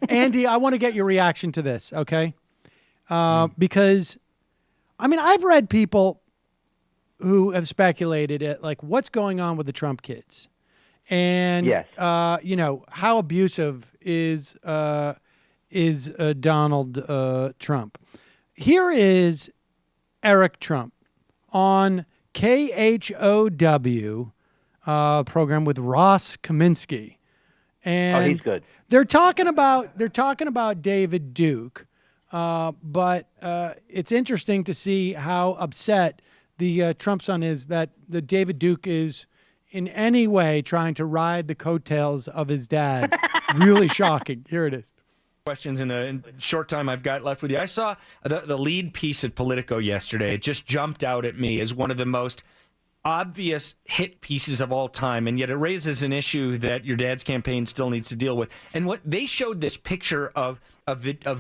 Andy, I want to get your reaction to this, okay? Because, I mean, I've read people who have speculated at like what's going on with the Trump kids, and Yes. How abusive is Donald Trump. Here is Eric Trump on KHOW program with Ross Kaminsky, and he's good. They're talking about David Duke, but it's interesting to see how upset the Trump son is that the David Duke is in any way trying to ride the coattails of his dad. Really shocking. Here it is. Questions in the short time I've got left with you. I saw the lead piece at Politico yesterday. It just jumped out at me as one of the most obvious hit pieces of all time, and yet it raises an issue that your dad's campaign still needs to deal with. And what they showed this picture of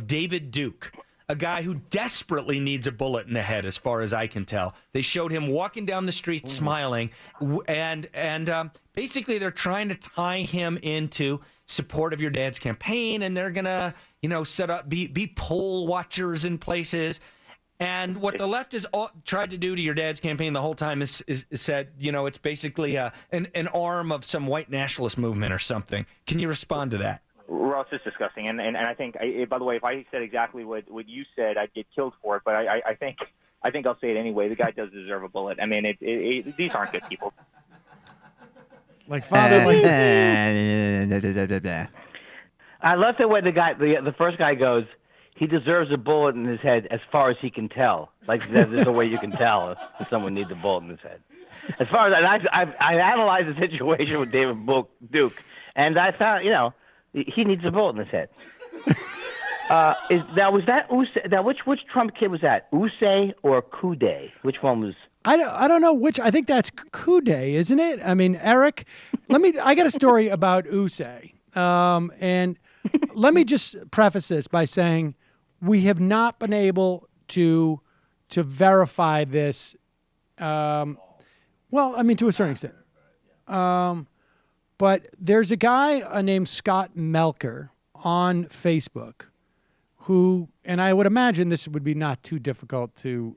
David Duke, a guy who desperately needs a bullet in the head, as far as I can tell. They showed him walking down the street smiling, and basically they're trying to tie him into support of your dad's campaign, and they're gonna, set up be poll watchers in places. And what the left has tried to do to your dad's campaign the whole time is said, it's basically an arm of some white nationalist movement or something. Can you respond to that? Ross, is disgusting, and I think, by the way, if I said exactly what you said, I'd get killed for it. But I think I'll say it anyway. The guy does deserve a bullet. I mean, these aren't good people. Like father, I love the way the first guy goes. He deserves a bullet in his head, as far as he can tell. Like there's a way you can tell if someone needs a bullet in his head. As far as I've analyzed the situation with David Duke, and I found he needs a bullet in his head. Was that Usse? Now which Trump kid was that? Usse or Kude? Which one was? I don't know which. I think that's Kude, isn't it? I mean, Eric, I got a story about Usse. And let me just preface this by saying we have not been able to verify this. Well, I mean, to a certain extent. But there's a guy named Scott Melker on Facebook who, and I would imagine this would be not too difficult to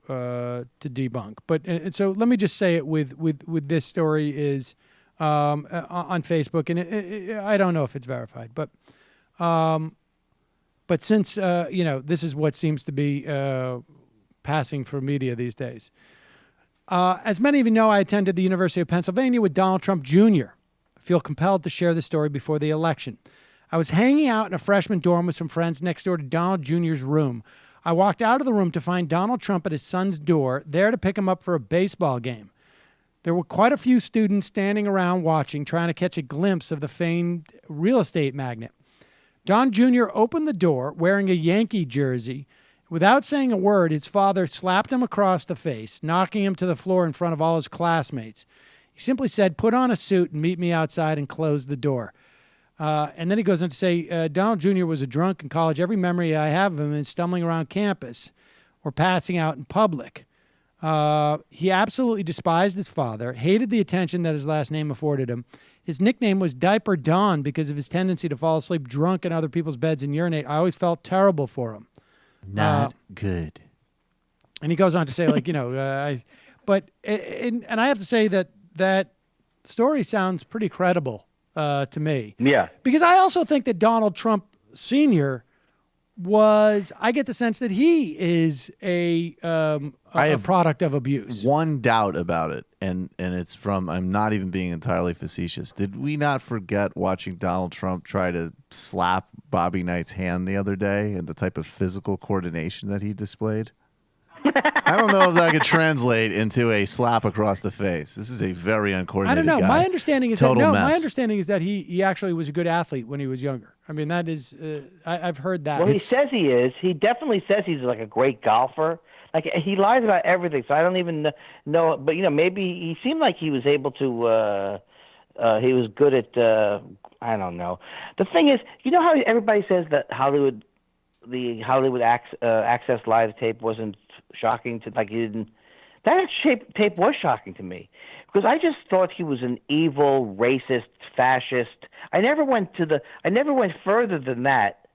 debunk. But and so let me just say it with this story is on Facebook, and I don't know if it's verified, but since this is what seems to be passing for media these days. As many of you know, I attended the University of Pennsylvania with Donald Trump Jr. I feel compelled to share this story before the election. I was hanging out in a freshman dorm with some friends next door to Donald Jr.'s room. I walked out of the room to find Donald Trump at his son's door, there to pick him up for a baseball game. There were quite a few students standing around watching, trying to catch a glimpse of the famed real estate magnate. Don Jr. opened the door wearing a Yankee jersey. Without saying a word, his father slapped him across the face, knocking him to the floor in front of all his classmates. He simply said, "Put on a suit and meet me outside," and closed the door. And then he goes on to say, Donald Jr. was a drunk in college. Every memory I have of him is stumbling around campus or passing out in public. He absolutely despised his father, hated the attention that his last name afforded him. His nickname was Diaper Don because of his tendency to fall asleep drunk in other people's beds and urinate. I always felt terrible for him. Not good. And he goes on to say, and I have to say that story sounds pretty credible to me. Yeah. Because I also think that Donald Trump Sr. I get the sense that he is a product of abuse. One doubt about it, and it's from, I'm not even being entirely facetious. Did we not forget watching Donald Trump try to slap Bobby Knight's hand the other day and the type of physical coordination that he displayed? I don't know if that could translate into a slap across the face. This is a very uncoordinated I don't know. guy. My understanding is Total mess. my understanding is that he actually was a good athlete when he was younger. I mean, that is I've heard that. Well, he says he is. He definitely says he's like a great golfer. Like he lies about everything, so I don't even know. But maybe he seemed like he was able to. He was good at. I don't know. The thing is, how everybody says that the Hollywood Access Live tape wasn't shocking to he didn't. That tape was shocking to me because I just thought he was an evil, racist, fascist. I never went further than that.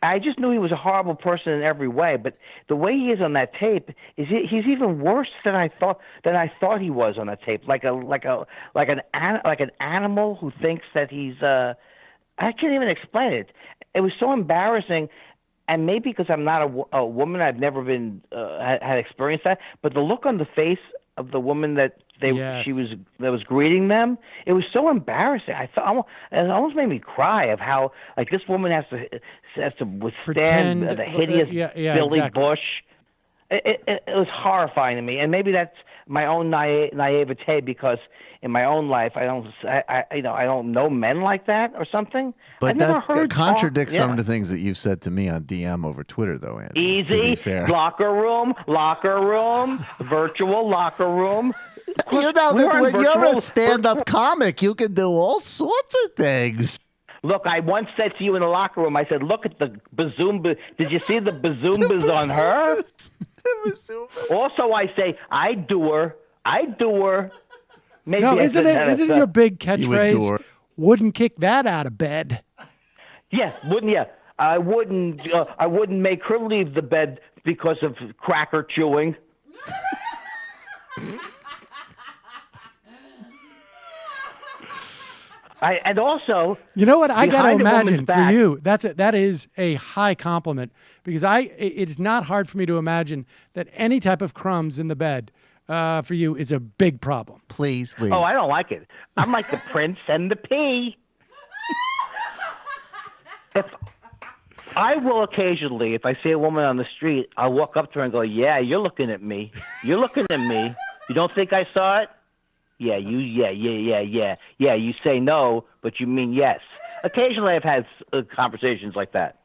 I just knew he was a horrible person in every way. But the way he is on that tape he's even worse than I thought he was on that tape. Like an animal who thinks that he's. I can't even explain it. It was so embarrassing. And maybe because I'm not a woman, I've never been had experienced that. But the look on the face of the woman that was greeting them, it was so embarrassing. I thought it almost made me cry of how like this woman has to withstand the hideous Billy exactly. Bush. It was horrifying to me, and maybe that's my own naivete because in my own life I don't know men like that or something. But I've never that heard contradicts some of the things that you've said to me on DM over Twitter, though, Andy. Easy, to be fair. locker room, virtual locker room. You know that when you're a stand-up comic, you can do all sorts of things. Look, I once said to you in the locker room, I said, look at the bazoombas. Did you see the bazoombas on her? Also, I say, I do her. Maybe No, isn't it your big You would do catchphrase? her. Wouldn't kick that out of bed. Yeah, wouldn't you? I wouldn't make her leave the bed because of cracker chewing. And also, you know what I got to behind a woman's imagine for back- you? That is a high compliment because it is not hard for me to imagine that any type of crumbs in the bed for you is a big problem. Please leave. Oh, I don't like it. I'm like the prince and the pea. If I will occasionally, if I see a woman on the street, I'll walk up to her and go, "Yeah, you're looking at me. You're looking at me. You don't think I saw it? Yeah, yeah. You say no, but you mean yes." Occasionally, I've had conversations like that.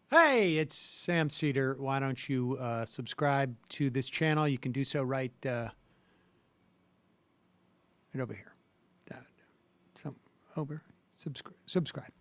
Hey, it's Sam Seder. Why don't you subscribe to this channel? You can do so right over here. Subscribe.